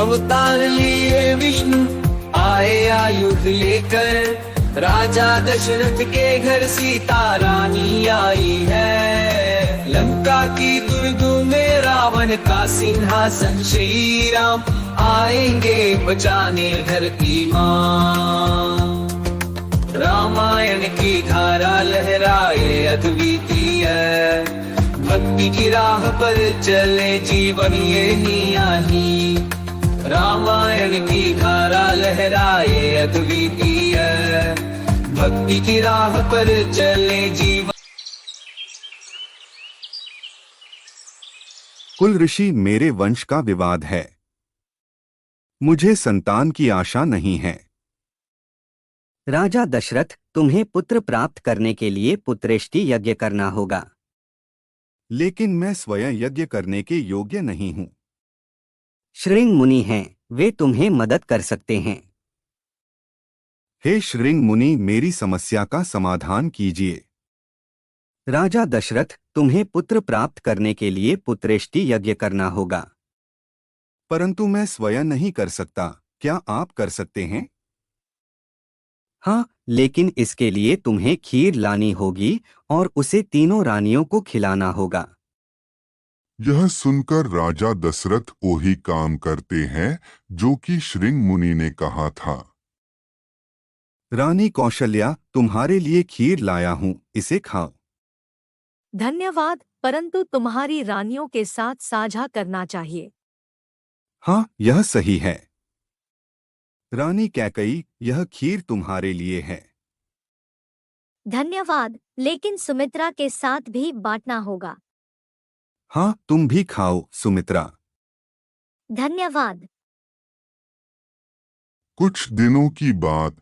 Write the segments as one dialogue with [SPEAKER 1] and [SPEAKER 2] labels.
[SPEAKER 1] अवतार लिए विष्णु आए आयुध लेकर, राजा दशरथ के घर सीता रानी आई है। लंका की दुर्ग में रावण का सिंहासन, श्री राम आएंगे बचाने धरती माँ। रामायण की धारा लहराए अद्वितीय, भक्ति की राह पर चले जीवन ये ही। रामायण की धारा लहराए अद्वितीय, भक्ति की राह पर चले जीवन।
[SPEAKER 2] कुल ऋषि मेरे वंश का विवाद है, मुझे संतान की आशा नहीं है।
[SPEAKER 3] राजा दशरथ, तुम्हें पुत्र प्राप्त करने के लिए पुत्रेष्टि यज्ञ करना होगा।
[SPEAKER 2] लेकिन मैं स्वयं यज्ञ करने के योग्य नहीं हूँ।
[SPEAKER 3] श्रृंग मुनि हैं, वे तुम्हें मदद कर सकते हैं।
[SPEAKER 2] हे श्रृंग मुनि, मेरी समस्या का समाधान कीजिए।
[SPEAKER 3] राजा दशरथ, तुम्हें पुत्र प्राप्त करने के लिए पुत्रेष्टि यज्ञ करना होगा।
[SPEAKER 2] परंतु मैं स्वयं नहीं कर सकता, क्या आप कर सकते हैं?
[SPEAKER 3] हाँ, लेकिन इसके लिए तुम्हें खीर लानी होगी और उसे तीनों रानियों को खिलाना होगा।
[SPEAKER 4] यह सुनकर राजा दशरथ वही काम करते हैं जो कि श्रृंग मुनि ने कहा था।
[SPEAKER 2] रानी कौशल्या, तुम्हारे लिए खीर लाया हूँ, इसे खाओ।
[SPEAKER 5] धन्यवाद, परंतु तुम्हारी रानियों के साथ साझा करना चाहिए।
[SPEAKER 2] हाँ, यह सही है। रानी कैकई, यह खीर तुम्हारे लिए है।
[SPEAKER 6] धन्यवाद, लेकिन सुमित्रा के साथ भी बांटना होगा।
[SPEAKER 2] हाँ, तुम भी खाओ सुमित्रा।
[SPEAKER 6] धन्यवाद।
[SPEAKER 4] कुछ दिनों की बात।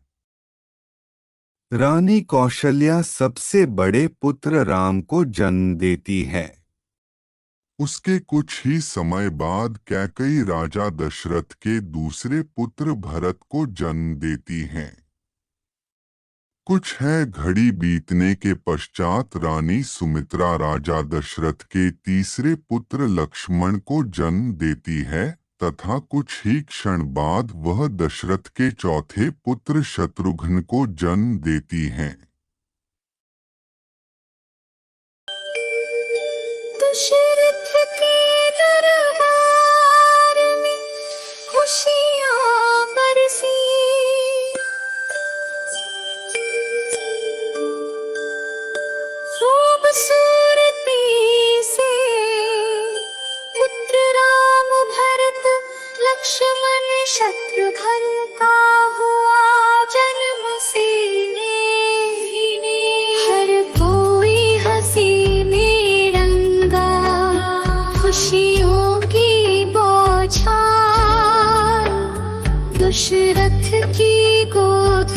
[SPEAKER 2] रानी कौशल्या सबसे बड़े पुत्र राम को जन्म देती है।
[SPEAKER 4] उसके कुछ ही समय बाद कैकई राजा दशरथ के दूसरे पुत्र भरत को जन्म देती हैं। कुछ है घड़ी बीतने के पश्चात रानी सुमित्रा राजा दशरथ के तीसरे पुत्र लक्ष्मण को जन्म देती है तथा कुछ ही क्षण बाद वह दशरथ के चौथे पुत्र शत्रुघ्न को जन्म देती हैं।
[SPEAKER 6] दशरथ के दरबार में खुशियां बरसी, खूबसूरती से पुत्र राम भरत लक्ष्मण शत्रुघ्न का हुआ जन्म सीने हर कोई हंसी में रंगा, खुशियों की बौछार दशरथ की गोद